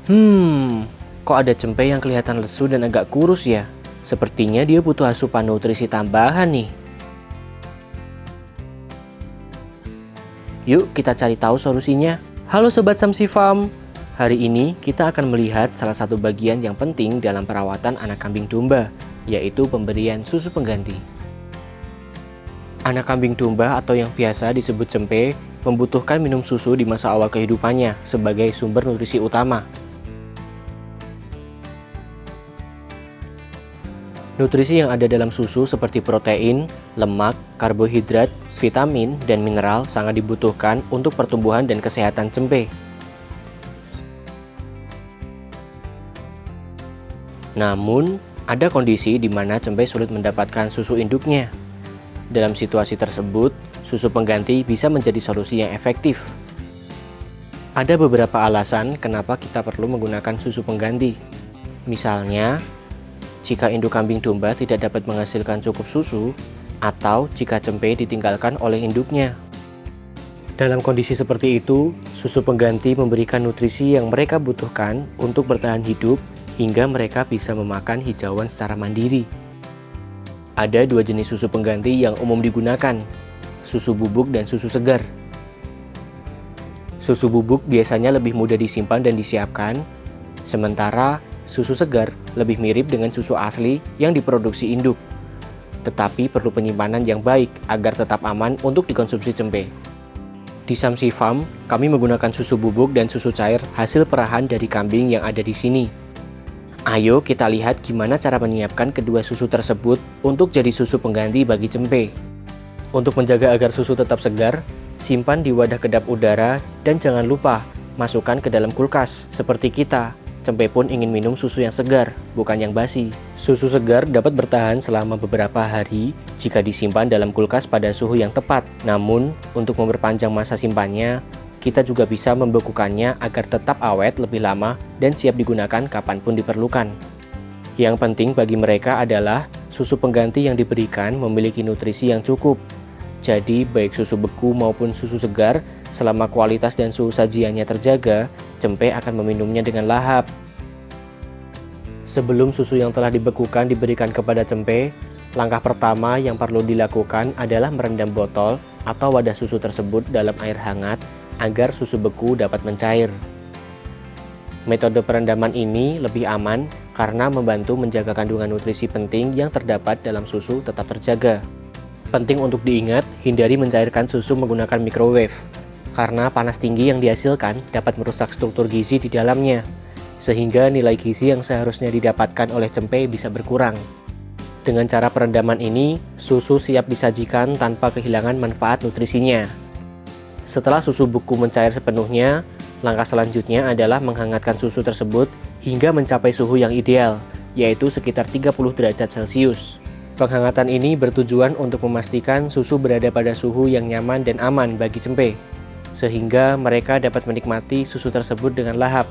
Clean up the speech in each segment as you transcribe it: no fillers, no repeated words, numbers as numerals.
Kok ada cempe yang kelihatan lesu dan agak kurus ya? Sepertinya dia butuh asupan nutrisi tambahan nih. Yuk kita cari tahu solusinya. Halo Sobat Samsi Farm. Hari ini kita akan melihat salah satu bagian yang penting dalam perawatan anak kambing domba, yaitu pemberian susu pengganti. Anak kambing domba atau yang biasa disebut cempe membutuhkan minum susu di masa awal kehidupannya sebagai sumber nutrisi utama. Nutrisi yang ada dalam susu seperti protein, lemak, karbohidrat, vitamin, dan mineral sangat dibutuhkan untuk pertumbuhan dan kesehatan cempe. Namun, ada kondisi di mana cempe sulit mendapatkan susu induknya. Dalam situasi tersebut, susu pengganti bisa menjadi solusi yang efektif. Ada beberapa alasan kenapa kita perlu menggunakan susu pengganti. Misalnya, jika induk kambing domba tidak dapat menghasilkan cukup susu, atau jika cempe ditinggalkan oleh induknya. Dalam kondisi seperti itu, susu pengganti memberikan nutrisi yang mereka butuhkan untuk bertahan hidup hingga mereka bisa memakan hijauan secara mandiri. Ada dua jenis susu pengganti yang umum digunakan, susu bubuk dan susu segar. Susu bubuk biasanya lebih mudah disimpan dan disiapkan, sementara susu segar lebih mirip dengan susu asli yang diproduksi induk, tetapi perlu penyimpanan yang baik agar tetap aman untuk dikonsumsi cempe. Di Samsi Farm, kami menggunakan susu bubuk dan susu cair hasil perahan dari kambing yang ada di sini. Ayo kita lihat gimana cara menyiapkan kedua susu tersebut untuk jadi susu pengganti bagi cempe. Untuk menjaga agar susu tetap segar, simpan di wadah kedap udara dan jangan lupa masukkan ke dalam kulkas seperti kita. Cempe pun ingin minum susu yang segar, bukan yang basi. Susu segar dapat bertahan selama beberapa hari jika disimpan dalam kulkas pada suhu yang tepat. Namun, untuk memperpanjang masa simpannya, kita juga bisa membekukannya agar tetap awet lebih lama dan siap digunakan kapanpun diperlukan. Yang penting bagi mereka adalah susu pengganti yang diberikan memiliki nutrisi yang cukup. Jadi, baik susu beku maupun susu segar, selama kualitas dan suhu sajiannya terjaga, cempe akan meminumnya dengan lahap. Sebelum susu yang telah dibekukan diberikan kepada cempe, langkah pertama yang perlu dilakukan adalah merendam botol atau wadah susu tersebut dalam air hangat agar susu beku dapat mencair. Metode perendaman ini lebih aman karena membantu menjaga kandungan nutrisi penting yang terdapat dalam susu tetap terjaga. Penting untuk diingat, hindari mencairkan susu menggunakan microwave, karena panas tinggi yang dihasilkan dapat merusak struktur gizi di dalamnya, sehingga nilai gizi yang seharusnya didapatkan oleh cempe bisa berkurang. Dengan cara perendaman ini, susu siap disajikan tanpa kehilangan manfaat nutrisinya. Setelah susu beku mencair sepenuhnya, langkah selanjutnya adalah menghangatkan susu tersebut hingga mencapai suhu yang ideal, yaitu sekitar 30 derajat Celcius. Penghangatan ini bertujuan untuk memastikan susu berada pada suhu yang nyaman dan aman bagi cempe, sehingga mereka dapat menikmati susu tersebut dengan lahap.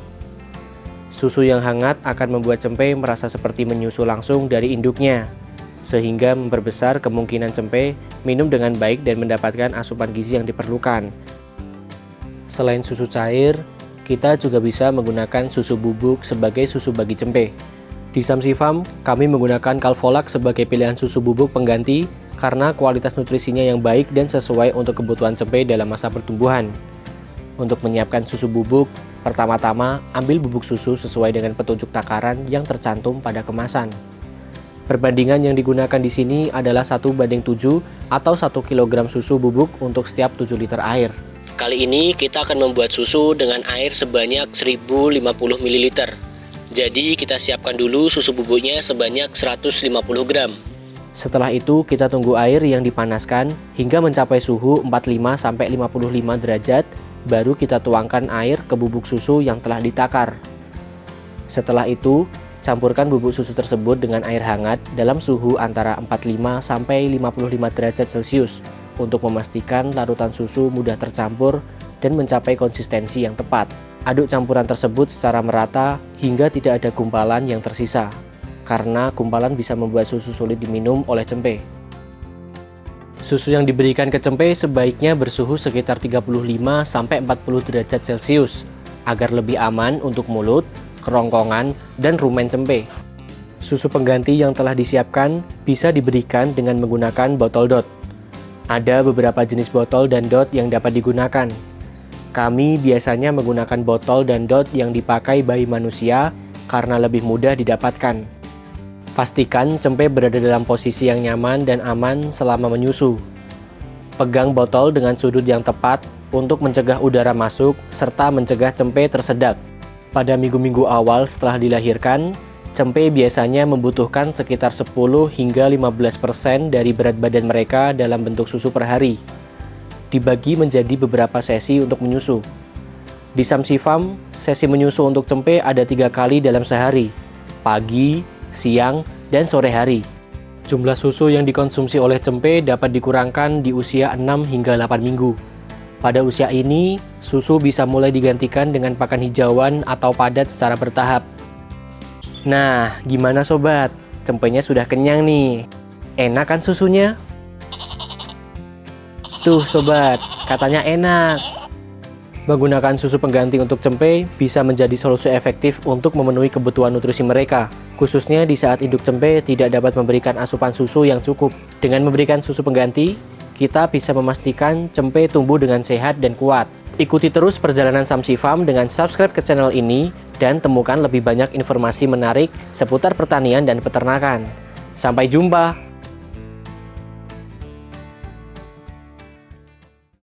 Susu yang hangat akan membuat cempe merasa seperti menyusu langsung dari induknya, sehingga memperbesar kemungkinan cempe minum dengan baik dan mendapatkan asupan gizi yang diperlukan. Selain susu cair, kita juga bisa menggunakan susu bubuk sebagai susu bagi cempe. Di Samsi Farm, kami menggunakan Calvolac sebagai pilihan susu bubuk pengganti karena kualitas nutrisinya yang baik dan sesuai untuk kebutuhan cempe dalam masa pertumbuhan. Untuk menyiapkan susu bubuk, pertama-tama ambil bubuk susu sesuai dengan petunjuk takaran yang tercantum pada kemasan. Perbandingan yang digunakan di sini adalah 1:7 atau 1 kg susu bubuk untuk setiap 7 liter air. Kali ini kita akan membuat susu dengan air sebanyak 1050 ml. Jadi kita siapkan dulu susu bubuknya sebanyak 150 gram. Setelah itu kita tunggu air yang dipanaskan hingga mencapai suhu 45-55 derajat, baru kita tuangkan air ke bubuk susu yang telah ditakar. Setelah itu, campurkan bubuk susu tersebut dengan air hangat dalam suhu antara 45-55 derajat Celcius untuk memastikan larutan susu mudah tercampur dan mencapai konsistensi yang tepat. Aduk campuran tersebut secara merata hingga tidak ada gumpalan yang tersisa, karena gumpalan bisa membuat susu sulit diminum oleh cempe. Susu yang diberikan ke cempe sebaiknya bersuhu sekitar 35-40 derajat Celcius agar lebih aman untuk mulut kerongkongan, dan rumen cempe. Susu pengganti yang telah disiapkan bisa diberikan dengan menggunakan botol DOT. Ada beberapa jenis botol dan DOT yang dapat digunakan. Kami biasanya menggunakan botol dan DOT yang dipakai bayi manusia karena lebih mudah didapatkan. Pastikan cempe berada dalam posisi yang nyaman dan aman selama menyusu. Pegang botol dengan sudut yang tepat untuk mencegah udara masuk serta mencegah cempe tersedak. Pada minggu-minggu awal setelah dilahirkan, cempe biasanya membutuhkan sekitar 10 hingga 15% dari berat badan mereka dalam bentuk susu per hari. Dibagi menjadi beberapa sesi untuk menyusu. Di Samsi Farm, sesi menyusu untuk cempe ada 3 kali dalam sehari, pagi, siang, dan sore hari. Jumlah susu yang dikonsumsi oleh cempe dapat dikurangkan di usia 6 hingga 8 minggu. Pada usia ini, susu bisa mulai digantikan dengan pakan hijauan atau padat secara bertahap. Nah, gimana sobat? Cempenya sudah kenyang nih. Enak kan susunya? Tuh sobat, katanya enak. Menggunakan susu pengganti untuk cempe bisa menjadi solusi efektif untuk memenuhi kebutuhan nutrisi mereka, khususnya di saat induk cempe tidak dapat memberikan asupan susu yang cukup. Dengan memberikan susu pengganti, kita bisa memastikan cempe tumbuh dengan sehat dan kuat. Ikuti terus perjalanan Samsi Farm dengan subscribe ke channel ini dan temukan lebih banyak informasi menarik seputar pertanian dan peternakan. Sampai jumpa!